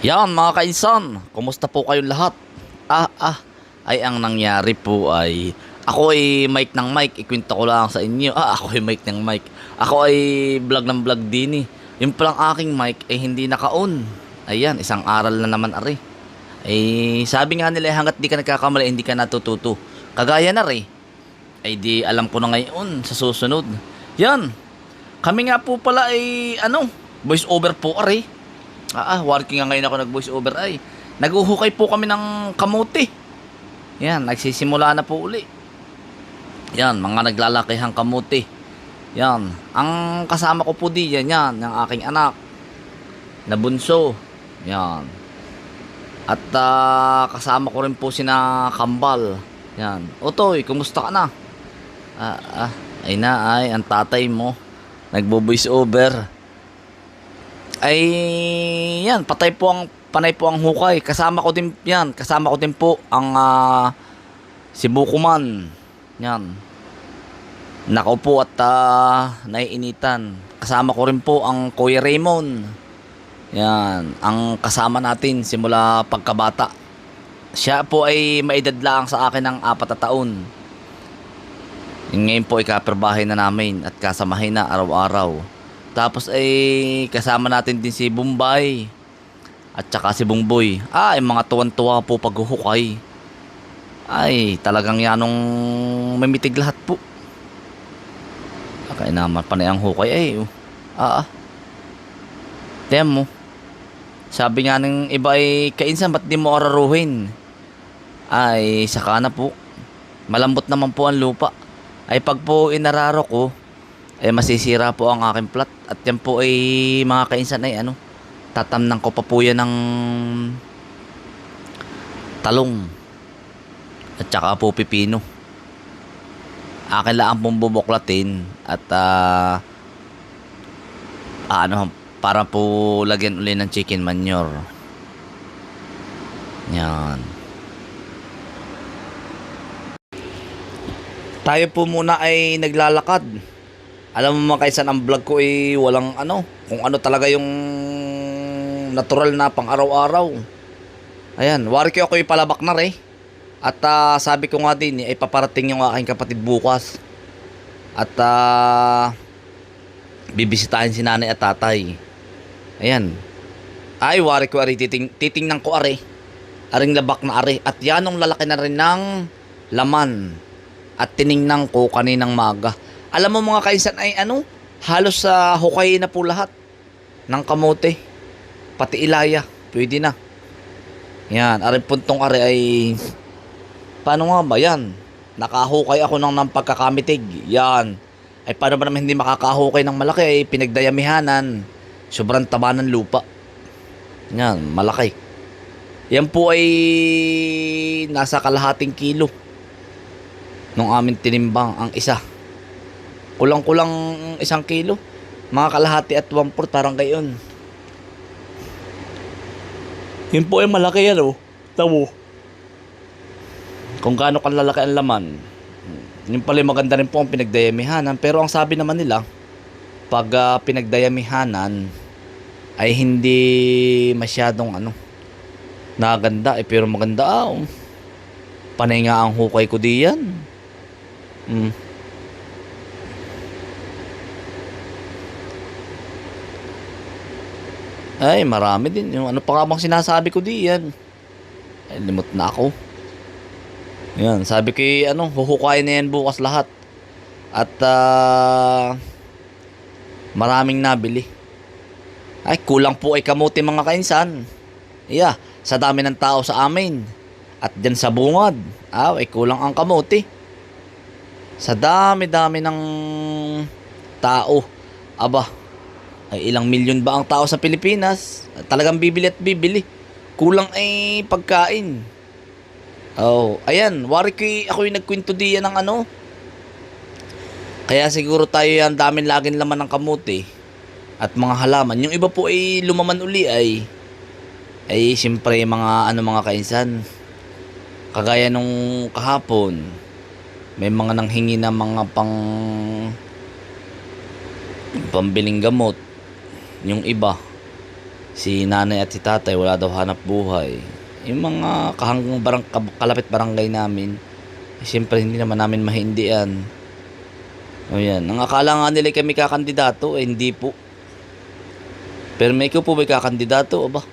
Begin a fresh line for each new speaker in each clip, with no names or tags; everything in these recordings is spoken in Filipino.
Yan mga kainsan, kumusta po kayong lahat? Ay ang nangyari po ay ako ay mic ng mic, ikwento ko lang sa inyo. Ako ay mic ng mic. Ako ay vlog ng vlog din eh. Yung palang aking mic ay hindi naka-on. Ayan, isang aral na naman ari. Sabi nga nila hanggat di ka nagkakamali, hindi ka natututo. Kagaya na rin. Ay di alam ko na ngayon sa susunod. Yan. Kami nga po pala ay voice over po ari. Working nga ngayon ako nag-voice over ay. Naguhukay po kami ng kamote. Yan, nagsisimula na po uli. Yan, mga naglalakihang kamote. Yan, ang kasama ko po diyan, yan, yung aking anak na bunso. Yan. At kasama ko rin po sina Kambal. Yan. Otoy, kumusta ka na? Ay, ang tatay mo nagbo-voice over. Yan, panay po ang hukay. Kasama ko din po ang si Bukuman. Yan. Nakaupo at naiinitan. Kasama ko rin po ang Kuya Raymond. Yan, ang kasama natin simula pagkabata. Siya po ay maedad lang sa akin ng 4 na taon. Ngayon po ay kaperbahay na namin at kasamahin na araw-araw. Tapos ay kasama natin din si Bombay at saka si Bungboy. Ay mga tuwan-tuwa po paghuhukay. Ay talagang yanong mamitig lahat po. Kaya naman panay ang hukay ay. Tiyan mo. Sabi nga ng iba ay kainsan ba't di mo araruhin? Ay saka na po. Malambot naman po ang lupa. Ay pag po inararo ko masisira po ang aking plat. At yan po ay mga kainsan ay tatamnan ko pa po yan ng talong at saka po pipino. Akin lang pong bubuklatin at para po lagyan uli ng chicken manure. Yan. Tayo po muna ay naglalakad. Alam mo mga kaisan, ang vlog ko ay walang kung ano talaga yung natural na pang araw-araw. Ayan, wari ko ako palabak na rin. At sabi ko nga din ay paparating yung aking kapatid bukas. At bibisitahin si nanay at tatay. Ayan. Ay, wari ko ari, titingnan ko ari. Aring labak na ari. At yanong lalaki na rin ng laman. At tiningnan ko kaninang maga. Alam mo mga kainsan ay halos sa hukay na po lahat ng kamote. Pati ilaya, pwede na. Yan, aring puntong ari ay paano nga ba yan? Nakahukay ako ng pagkakamitig. Yan. Ay paano ba naman hindi makakahukay ng malaki ay pinagdayamihanan. Sobrang taba ng lupa. Yan, malaki. Yan po ay nasa kalahating kilo nung amin tinimbang ang isa. Kulang-kulang 1 kilo. Mga kalahati at 1/4 parang gayon. Yun po ay malaki yan Tawo. Kung gaano kalalaki ang laman. Yun pala maganda rin po ang pinagdayamihanan. Pero ang sabi naman nila, pag pinagdayamihanan ay hindi masyadong naganda pero maganda panay nga ang hukay ko diyan. Ay marami din yung pa nga bang sinasabi ko diyan. Ay limot na ako. Yan, sabi ko huhukayin na yan bukas lahat. At maraming nabili. Ay kulang po ay kamote mga kainsan. Sa dami ng tao sa amin. At dyan sa bungad ay kulang ang kamote. Sa dami-dami ng tao. Ay ilang milyon ba ang tao sa Pilipinas? Talagang bibili at bibili. Kulang ay pagkain. Ayan, wari ko ako yung nagkwento diyan ng Kaya siguro tayo yan daming laging laman ng kamote at mga halaman. Yung iba po ay lumaman uli ay siyempre mga kainsan. Kagaya nung kahapon, may mga nanghingi na mga pambiling gamot. Yung iba Si nanay at si tatay wala daw hanap buhay. Yung mga kalapit barangay namin, siyempre hindi naman namin mahindian. O yan, ang akala nga nila kami kakandidato, hindi po. Pero may ikaw po ba kakandidato o ba?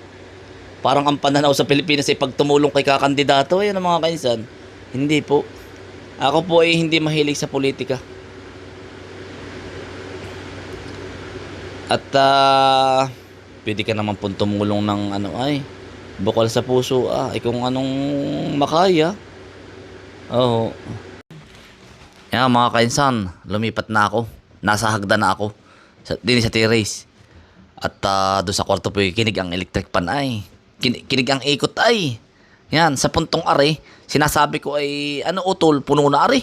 Parang ang pananaw sa Pilipinas ay pagtumulong kay kakandidato, yan ang mga kainsan. Hindi po. Ako po ay hindi mahilig sa politika. At pwede ka naman po tumulong ng bukal sa puso kung anong makaya. Oo. Yan mga kainsan, lumipat na ako. Nasa hagdan na ako. Din sa terrace. At doon sa kwarto po kinig ang electric pan kinig ang ikot Yan, sa puntong are, sinasabi ko ay utol, puno na are.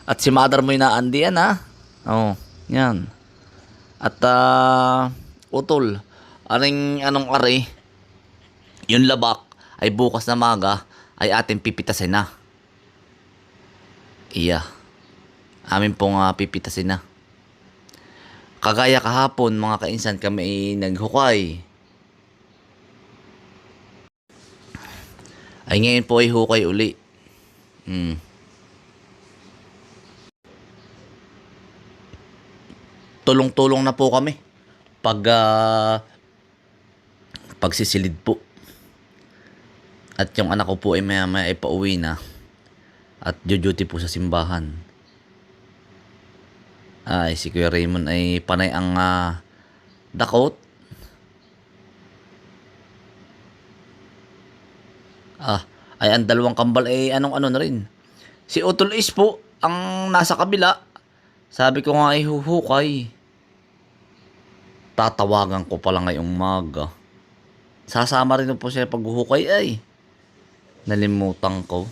At si mother mo inaandi yan Oo, yan. At utol, aring anong are, yung labak ay bukas na maga ay ating pipitasin na. Iya. Amin pong pipitasin na. Kagaya kahapon mga kainsan kami ay naghukay. Ay ngayon po ay hukay uli. Tulong-tulong na po kami pagsisilid po. At yung anak ko po ay maya ay pauwi na at duty po sa simbahan. Ay si Kuya Raymond ay panay ang dakot. Ay ang dalawang kambal ay anong na rin. Si Utol is po ang nasa kabila. Sabi ko nga ay huhukay. Tatawagan ko pala ngayong maga. Sasama rin po siya paghuhukay nalimutan ko.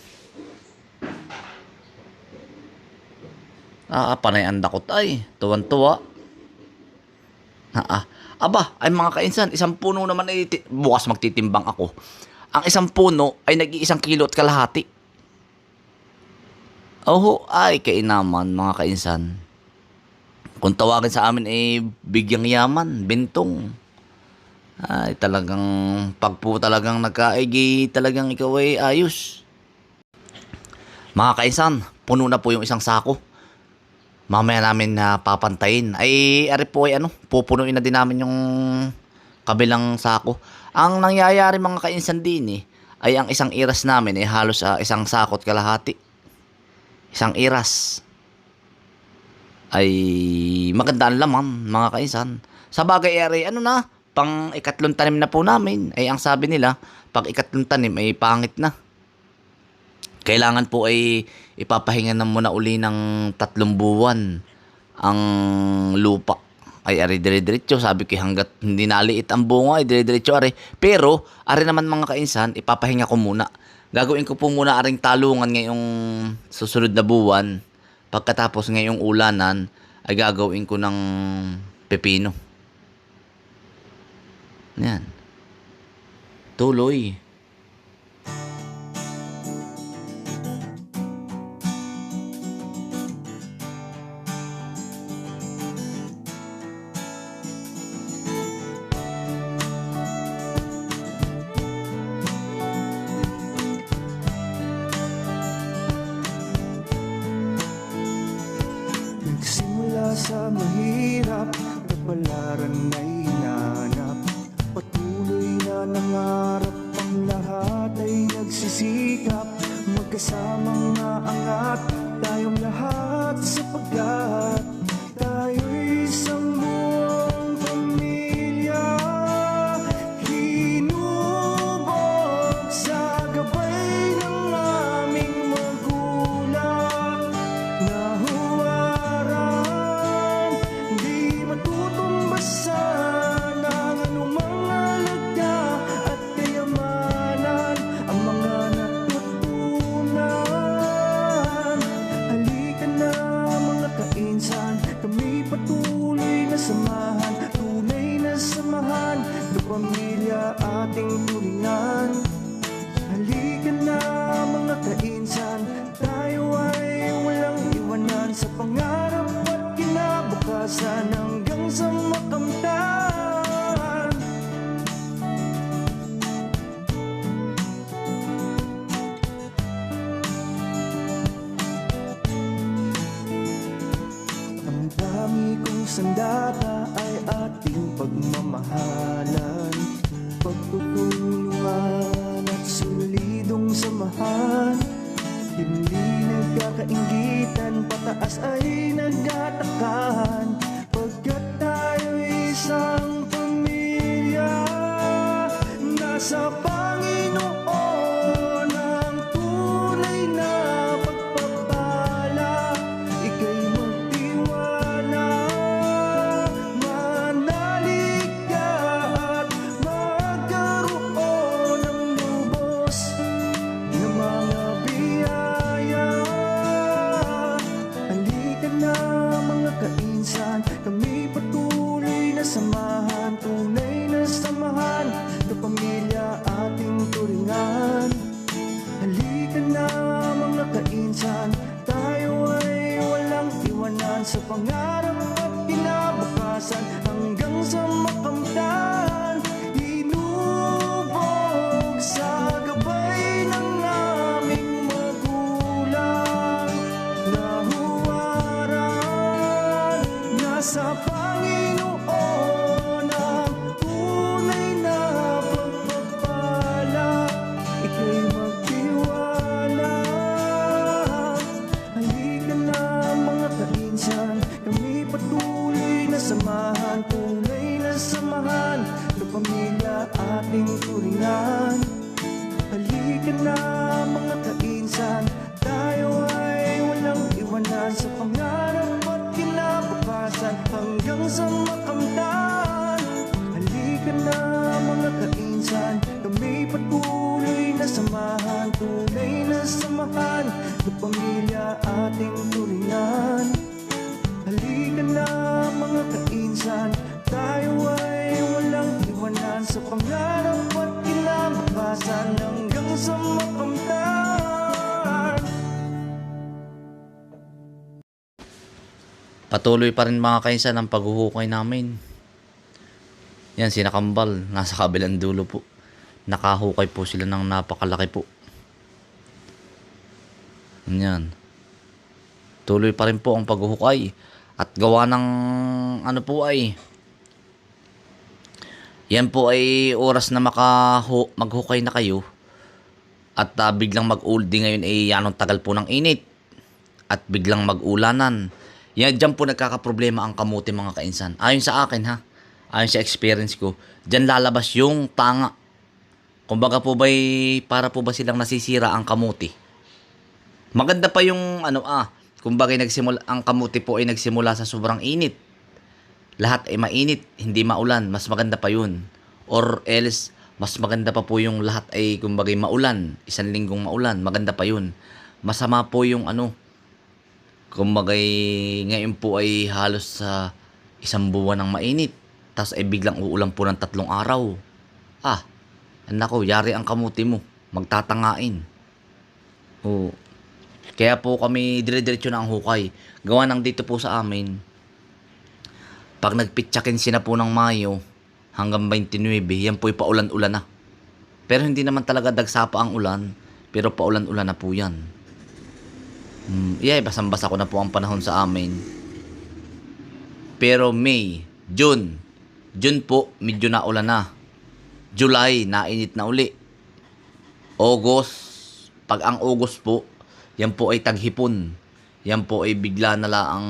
Panay ang dakot tuwan-tuwa. Aba, ay mga kainsan, isang puno naman ay bukas magtitimbang ako. Ang isang puno ay nag-1 kilo at kalahati. Ay kainaman mga kainsan. Kung tawagin sa amin ay bigyang yaman, bintong. Ay talagang pagpo talagang nagkaigi, talagang ikaw ay ayos. Mga kainsan, puno na po yung isang sako. Mamaya namin papantayin. Ay, ari po ay pupunuin na din namin yung kabilang sako. Ang nangyayari mga kainsan din ay ang isang iras namin ay halos isang sakot kalahati. Isang iras. Ay maganda ang laman mga kainsan. Sa bagay ari pang ikatlong tanim na po namin. Ay ang sabi nila, pag ikatlong tanim ay pangit na. Kailangan po ay ipapahinga na muna uli ng 3 buwan ang lupa. Ay ari dire-diretso, sabi ko hanggat hindi naliit ang bunga ay dire-diretso ari. Pero ari naman mga kainsan, ipapahinga ko muna. Gagawin ko po muna aring talungan ngayong susunod na buwan. Pagkatapos ngayong ulanan ay gagawin ko ng pepino. Yan. Tuloy.
Sa mahirap, kapalaran ay hinanap. Patuloy na nangarap, ang lahat ay nagsisikap. Magkasamang naangat, tayong lahat sapagkat tayo'y isang buong pamilya. Hinubog sa gabay ng aming magulang na tumbasan ang anumang alaga at kayamanan, ang mga natutunan. Halika na mga kainsan, kami patuloy na samahan, tunay na samahan, ng pamilya ating tulingan. Halika na mga kainsan, tayo ay walang iwanan sa pangarap at kinabukasan hanggang sa makamtan. kaingitan, pataas ay nagtatakahan. Pagkat tayo'y isang pamilya, nasa Panginoon ang tunay na pagpapala. Ika'y magtiwala, manalig ka at magkaroon ng lubos na mga biyaya. Halika na mga kainsan, kami patuloy na samahan, tunay na samahan, kapamilya ating turingan. Halika na mga kainsan, tayo ay walang iwanan sa pangarap at kinabukasan hanggang sa makamtan. Inubog sa gabay ng aming magulang na huwaran, nasa Panginoon ang tunay na pagpapala. Ika'y magtiwala. Halika na mga kainsan, kami patuloy na samahan, tunay na samahan, kapamilya ating turingan. Halika na mga kainsan, tayo ay walang iwanan sa pangarap at kinabukasan hanggang sa makamtan. Halika na mga kainsan, kami patuloy na samahan, tunay na samahan, kapamilya ating turingan. Halika na mga kainsan, tayo ay walang iwanan sa pangarap at kinabukasan hanggang sa makamtan.
Patuloy pa rin mga kainsan ang paghuhukay namin. Yan, sinakambal. Nasa kabilang dulo po. Nakahukay po sila ng napakalaki po. Yan. Tuloy pa rin po ang paghuhukay. At gawa ng ano po ay, yan po ay oras na maghukay na kayo. At biglang mag-uldi ngayon ay anong tagal po ng init. At biglang mag-ulanan. Yan, dyan po nagkakaproblema ang kamuti mga kainsan. Ayon sa akin ha. Ayon sa experience ko. Dyan lalabas yung tanga. Kumbaga po ba'y para po ba silang nasisira ang kamuti. Maganda pa yung kumbaga ang kamuti po ay nagsimula sa sobrang init. Lahat ay mainit, hindi maulan. Mas maganda pa yun. Or else, mas maganda pa po yung lahat ay kumbaga maulan. Isang linggong maulan, maganda pa yun. Masama po yung kumbaga ngayon po ay halos sa isang buwan ng mainit. Tapos ay biglang uulan po ng 3 araw. Nako, yari ang kamuti mo. Magtatangain. Oo. Kaya po kami dire-diretso na ang hukay. Gawa ng dito po sa amin. Pag nagpitsakin sina po ng Mayo hanggang 29, yan po'y paulan-ulan na. Pero hindi naman talaga dagsapa ang ulan. Pero paulan-ulan na po yan. Basang-basa ko na po ang panahon sa amin. Pero May, June po, medyo na ulan na. July, nainit na uli. August, pag ang August po, yan po ay taghipon. Yan po ay bigla na lang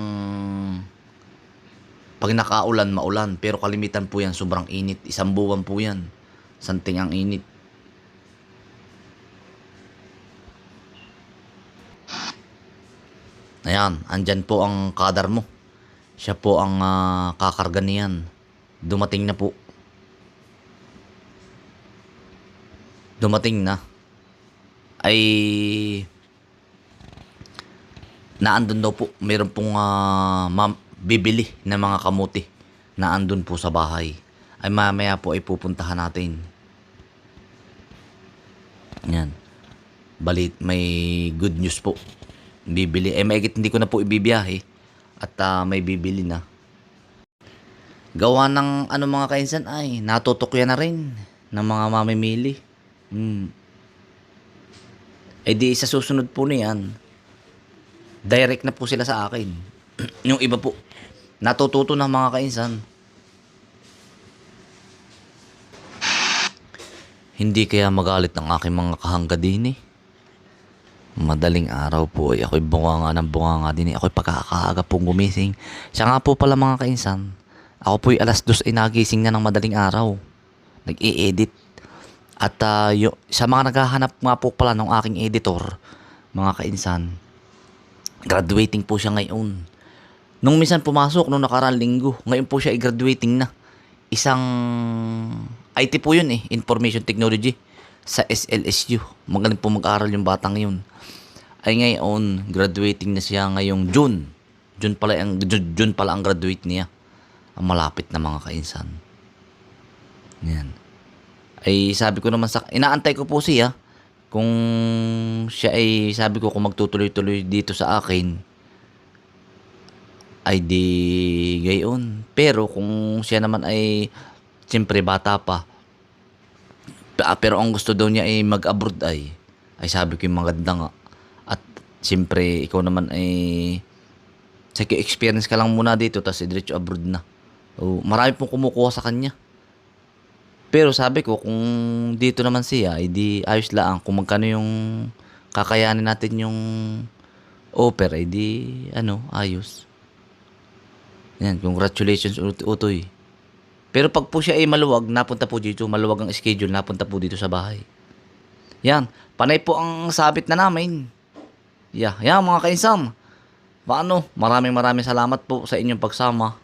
pag nakaulan, maulan. Pero kalimitan po yan, sobrang init. Isang buwan po yan. Santing ang init. Ayan, andyan po ang kadar mo. Siya po ang kakarga niyan. Dumating na po. Dumating na. Ay naandun daw po. Mayroon pong bibili na mga kamuti. Naandun po sa bahay. Ay mamaya po ay pupuntahan natin. Yan. Balit may good news po. Bibili. Maigit hindi ko na po ibibiyahe. At may bibili na. Gawa ng mga kainsan ay natutokyan na rin ng mga mamimili. Di sa susunod po niyan, direct na po sila sa akin. Yung iba po, natututo ng mga kainsan. Hindi kaya magalit ng aking mga kahangga din eh. Madaling araw po ay ako'y bunganga ng bunganga din. Ako'y pagkakaaga pong gumising. Siya nga po pala mga kainsan. Ako po'y 2:00 ay nagising na ng madaling araw. Nag-i-edit. At sa mga naghahanap nga po pala ng aking editor, mga kainsan, graduating po siya ngayon. Nung minsan pumasok, nung nakaraang linggo, ngayon po siya ay graduating na. Isang IT po yun Information Technology sa SLSU. Magaling po mag-aral yung batang yun. Ay ngayon, graduating na siya ngayong June. June pala ang graduate niya. Ang malapit na mga kainsan. Yan. Ay sabi ko naman inaantay ko po siya kung siya ay sabi ko kung magtutuloy-tuloy dito sa akin ay di gayon. Pero kung siya naman ay siyempre bata pa, pero ang gusto daw niya ay mag-abroad ay sabi ko yung maganda nga. At siyempre ikaw naman ay experience ka lang muna dito tapos diretso abroad na. O, marami pong kumukuha sa kanya. Pero sabi ko kung dito naman siya ay di ayos lang kung magkano yung kakayanin natin yung offer ay di ayos. Yan, congratulations Utoy. Pero pag po siya ay maluwag, napunta po dito, maluwag ang schedule, napunta po dito sa bahay. Yan, panay po ang sabit na namin. Yan mga kainsan. Maraming salamat po sa inyong pagsama.